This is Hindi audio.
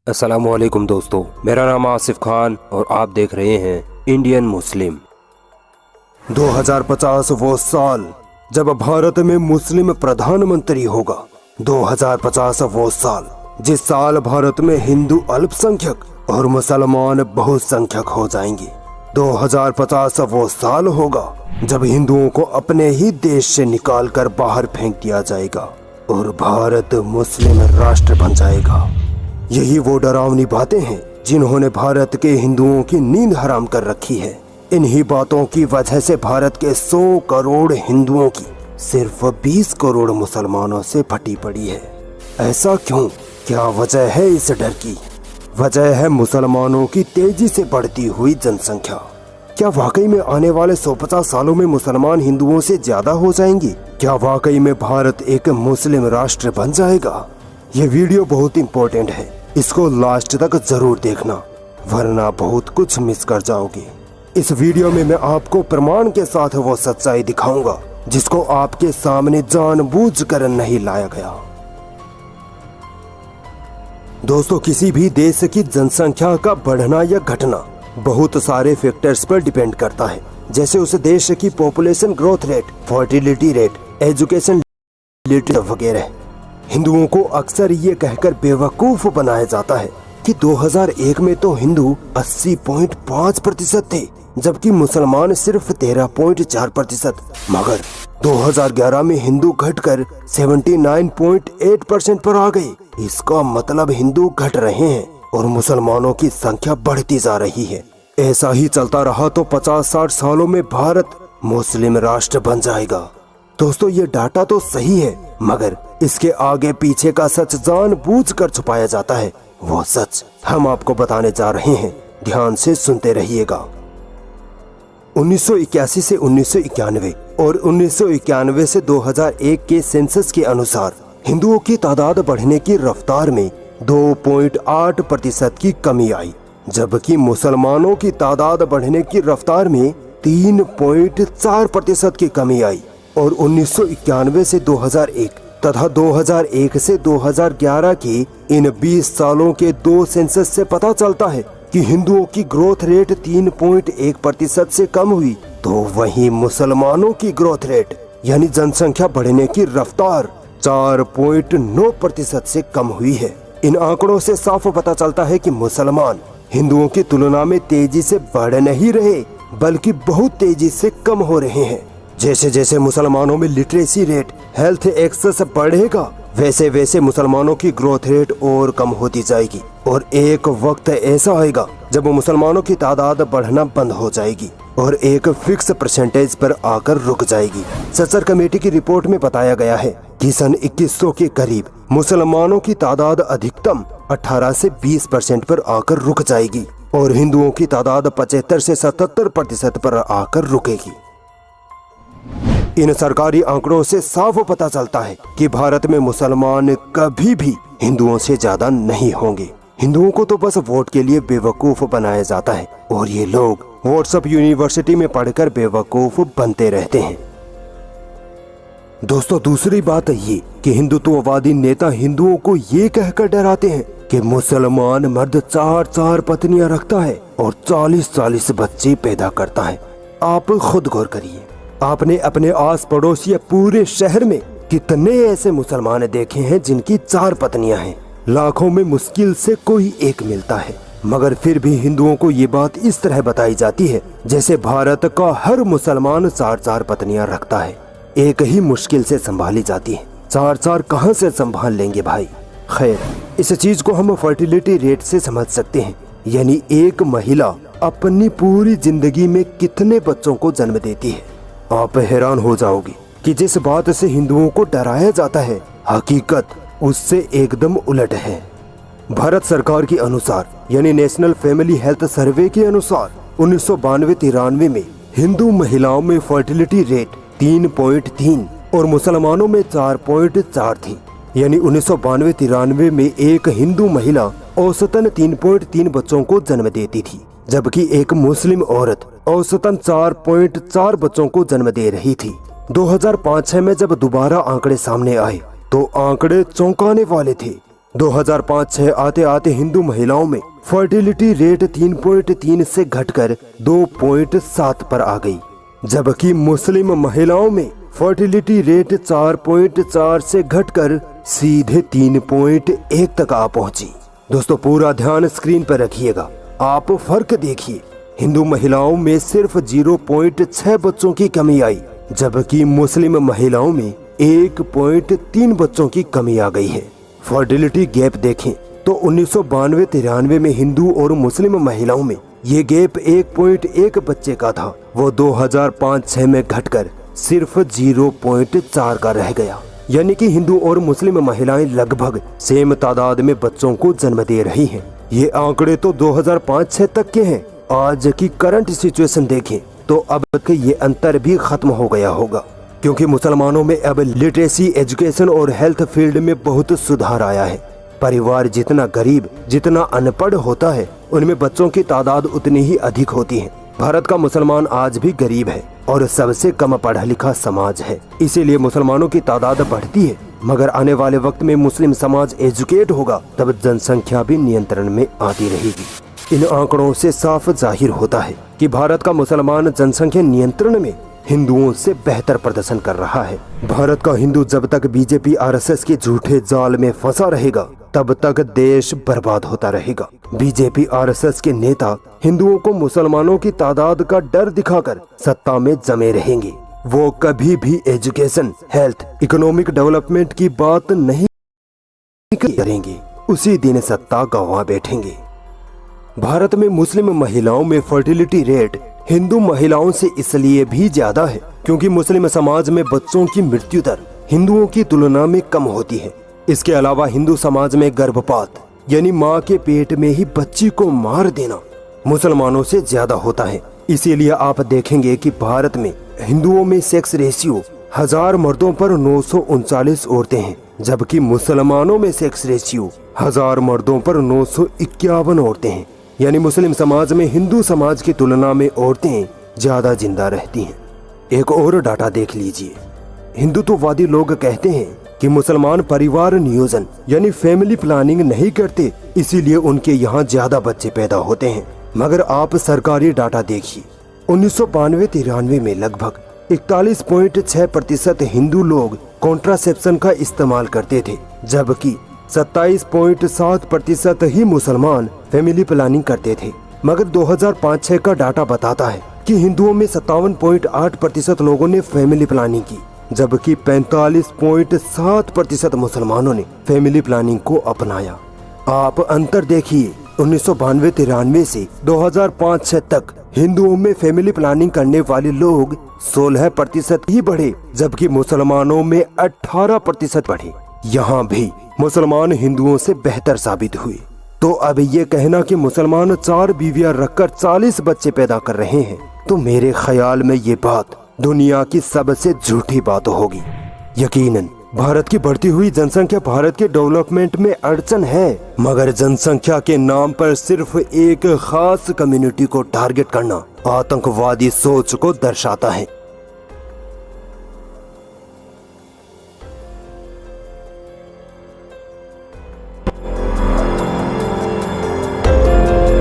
अस्सलामुअलैकुम दोस्तों, मेरा नाम आसिफ खान और आप देख रहे हैं इंडियन मुस्लिम। 2050 वो साल जब भारत में मुस्लिम प्रधानमंत्री होगा। 2050 वो साल जिस साल भारत में हिंदू अल्पसंख्यक और मुसलमान बहुसंख्यक हो जाएंगे। 2050 वो साल होगा जब हिंदुओं को अपने ही देश से निकाल कर बाहर फेंक दिया जाएगा और भारत मुस्लिम राष्ट्र बन जाएगा। यही वो डरावनी बातें हैं जिन्होंने भारत के हिंदुओं की नींद हराम कर रखी है। इन्हीं बातों की वजह से भारत के 100 करोड़ हिंदुओं की सिर्फ 20 करोड़ मुसलमानों से फटी पड़ी है। ऐसा क्यों? क्या वजह है इस डर की? वजह है मुसलमानों की तेजी से बढ़ती हुई जनसंख्या। क्या वाकई में आने वाले 150 सालों में मुसलमान हिंदुओं से ज्यादा हो जाएंगे? क्या वाकई में भारत एक मुस्लिम राष्ट्र बन जाएगा? ये वीडियो बहुत इम्पोर्टेंट है, इसको लास्ट तक जरूर देखना वरना बहुत कुछ मिस कर जाओगे। इस वीडियो में मैं आपको प्रमाण के साथ वो सच्चाई दिखाऊंगा जिसको आपके सामने जानबूझकर नहीं लाया गया। दोस्तों, किसी भी देश की जनसंख्या का बढ़ना या घटना बहुत सारे फैक्टर्स पर डिपेंड करता है, जैसे उस देश की population growth rate, fertility rate, education rate वगैरह। हिंदुओं को अक्सर ये कहकर बेवकूफ बनाया जाता है कि 2001 में तो हिंदू 80.5% थे, जबकि मुसलमान सिर्फ 13.4%। मगर 2011 में हिंदू घटकर 79.8% पर आ गए। इसका मतलब हिंदू घट रहे हैं और मुसलमानों की संख्या बढ़ती जा रही है। ऐसा ही चलता रहा तो 50-60 सालों में भारत मुस्लिम राष्ट्र बन जाएगा। दोस्तों, ये डाटा तो सही है, मगर इसके आगे पीछे का सच जानबूझकर छुपाया जाता है। वो सच हम आपको बताने जा रहे हैं, ध्यान से सुनते रहिएगा। 1981 से 1991 और 1991 से 2001 के सेंसस के अनुसार हिंदुओं की तादाद बढ़ने की रफ्तार में 2.8% की कमी आई, जबकि मुसलमानों की तादाद बढ़ने की रफ्तार में 3.4% की कमी आई। और 1991 से 2001 तथा 2001 से 2011 के इन 20 सालों के दो सेंसस से पता चलता है कि हिंदुओं की ग्रोथ रेट 3.1% से कम हुई, तो वहीं मुसलमानों की ग्रोथ रेट यानी जनसंख्या बढ़ने की रफ्तार 4.9% से कम हुई है। इन आंकड़ों से साफ पता चलता है कि मुसलमान हिंदुओं की तुलना में तेजी से बढ़ नहीं रहे, बल्कि बहुत तेजी से कम हो रहे हैं। जैसे जैसे मुसलमानों में लिटरेसी रेट, हेल्थ एक्सेस बढ़ेगा, वैसे वैसे मुसलमानों की ग्रोथ रेट और कम होती जाएगी और एक वक्त ऐसा आएगा जब मुसलमानों की तादाद बढ़ना बंद हो जाएगी और एक फिक्स परसेंटेज पर आकर रुक जाएगी। सचर कमेटी की रिपोर्ट में बताया गया है कि सन 2100 के करीब मुसलमानों की तादाद अधिकतम 18 से 20% पर आकर रुक जाएगी और हिंदुओं की तादाद 75 से 77% पर आकर रुकेगी। इन सरकारी आंकड़ों से साफ पता चलता है कि भारत में मुसलमान कभी भी हिंदुओं से ज्यादा नहीं होंगे। हिंदुओं को तो बस वोट के लिए बेवकूफ बनाया जाता है और ये लोग व्हाट्सएप यूनिवर्सिटी में पढ़कर बेवकूफ बनते रहते हैं। दोस्तों, दूसरी बात ये कि हिंदुत्ववादी नेता हिंदुओं को ये कहकर डराते हैं कि मुसलमान मर्द 4-4 पत्नियां रखता है और 40-40 बच्चे पैदा करता है। आप खुद गौर करिए, आपने अपने आस पड़ोस या पूरे शहर में कितने ऐसे मुसलमान देखे हैं जिनकी 4 पत्नियां हैं? लाखों में मुश्किल से कोई एक मिलता है, मगर फिर भी हिंदुओं को ये बात इस तरह बताई जाती है जैसे भारत का हर मुसलमान 4-4 पत्नियां रखता है। एक ही मुश्किल से संभाली जाती है, 4-4 कहां से संभाल लेंगे भाई? खैर, इस चीज को हम फर्टिलिटी रेट से समझ सकते हैं, यानी एक महिला अपनी पूरी जिंदगी में कितने बच्चों को जन्म देती है। आप हैरान हो जाओगे कि जिस बात से हिंदुओं को डराया जाता है, हकीकत उससे एकदम उलट है। भारत सरकार के अनुसार यानी नेशनल फैमिली हेल्थ सर्वे के अनुसार 1992-93 में हिंदू महिलाओं में फर्टिलिटी रेट 3.3 और मुसलमानों में 4.4 थी। यानी 1992-93 में एक हिंदू महिला औसतन 3.3 बच्चों को जन्म देती थी, जबकि एक मुस्लिम औरत औसतन 4.4 बच्चों को जन्म दे रही थी। 2005-6 में जब दोबारा आंकड़े सामने आए तो आंकड़े चौंकाने वाले थे। 2005-06 आते आते हिंदू महिलाओं में फर्टिलिटी रेट 3.3 से घटकर 2.7 पर आ गई, जबकि मुस्लिम महिलाओं में फर्टिलिटी रेट 4.4 से घटकर सीधे 3.1 तक आ पहुंची। दोस्तों पूरा ध्यान स्क्रीन पर रखिएगा, आप फर्क देखिए। हिंदू महिलाओं में सिर्फ 0.6 बच्चों की कमी आई, जबकि मुस्लिम महिलाओं में 1.3 बच्चों की कमी आ गई है। फर्टिलिटी गैप देखें तो 1992-93 में हिंदू और मुस्लिम महिलाओं में ये गैप 1.1 बच्चे का था, वो 2005-06 में घटकर सिर्फ 0.4 का रह गया। यानी कि हिंदू और मुस्लिम महिलाएं लगभग सेम तादाद में बच्चों को जन्म दे रही हैं। ये आंकड़े तो 2005-06 तक के हैं। आज की करंट सिचुएशन देखें तो अब तक ये अंतर भी खत्म हो गया होगा, क्योंकि मुसलमानों में अब लिटरेसी, एजुकेशन और हेल्थ फील्ड में बहुत सुधार आया है। परिवार जितना गरीब, जितना अनपढ़ होता है, उनमें बच्चों की तादाद उतनी ही अधिक होती है। भारत का मुसलमान आज भी गरीब है और सबसे कम पढ़ा लिखा समाज है, इसीलिए मुसलमानों की तादाद बढ़ती है। मगर आने वाले वक्त में मुस्लिम समाज एजुकेट होगा, तब जनसंख्या भी नियंत्रण में आती रहेगी। इन आंकड़ों से साफ जाहिर होता है कि भारत का मुसलमान जनसंख्या नियंत्रण में हिंदुओं से बेहतर प्रदर्शन कर रहा है। भारत का हिंदू जब तक बीजेपी आरएसएस के झूठे जाल में फंसा रहेगा, तब तक देश बर्बाद होता रहेगा। बीजेपी आरएसएस के नेता हिंदुओं को मुसलमानों की तादाद का डर दिखाकर सत्ता में जमे रहेंगे। वो कभी भी एजुकेशन, हेल्थ, इकोनॉमिक डेवलपमेंट की बात नहीं करेंगे, उसी दिन सत्ता गंवा बैठेंगे। भारत में मुस्लिम महिलाओं में फर्टिलिटी रेट हिंदू महिलाओं से इसलिए भी ज्यादा है क्योंकि मुस्लिम समाज में बच्चों की मृत्यु दर हिंदुओं की तुलना में कम होती है। इसके अलावा हिंदू समाज में गर्भपात यानी माँ के पेट में ही बच्ची को मार देना मुसलमानों से ज्यादा होता है। इसीलिए आप देखेंगे कि भारत में हिंदुओं में सेक्स रेशियो 1000 मर्दों पर 939 औरतें हैं, जबकि मुसलमानों में सेक्स रेशियो 1000 मर्दों पर 951 औरतें हैं। यानी मुस्लिम समाज में हिंदू समाज की तुलना में औरतें ज्यादा जिंदा रहती हैं। एक और डाटा देख लीजिए। हिंदुत्ववादी लोग कहते हैं कि मुसलमान परिवार नियोजन यानी फैमिली प्लानिंग नहीं करते, इसीलिए उनके यहाँ ज्यादा बच्चे पैदा होते हैं। मगर आप सरकारी डाटा देखिए, 1992-93 में लगभग 41.6% हिंदू लोग कॉन्ट्रासेप्शन का इस्तेमाल करते थे, जबकि 27.7% ही मुसलमान फैमिली प्लानिंग करते थे। मगर 2005-06 का डाटा बताता है कि हिंदुओं में 57.8% लोगों ने फैमिली प्लानिंग की, जबकि 45.7% मुसलमानों ने फैमिली प्लानिंग को अपनाया। आप अंतर देखिए, 1992-93 से 2005-06 तक हिंदुओं में फैमिली प्लानिंग करने वाले लोग 16% ही बढ़े, जबकि मुसलमानों में 18% बढ़े। यहाँ भी मुसलमान हिंदुओं से बेहतर साबित हुए। तो अब ये कहना कि मुसलमान 4 बीवियां रखकर 40 बच्चे पैदा कर रहे हैं, तो मेरे ख्याल में ये बात दुनिया की सबसे झूठी बात होगी। यकीनन भारत की बढ़ती हुई जनसंख्या भारत के डेवलपमेंट में अड़चन है, मगर जनसंख्या के नाम पर सिर्फ एक खास कम्युनिटी को टारगेट करना आतंकवादी सोच को दर्शाता है।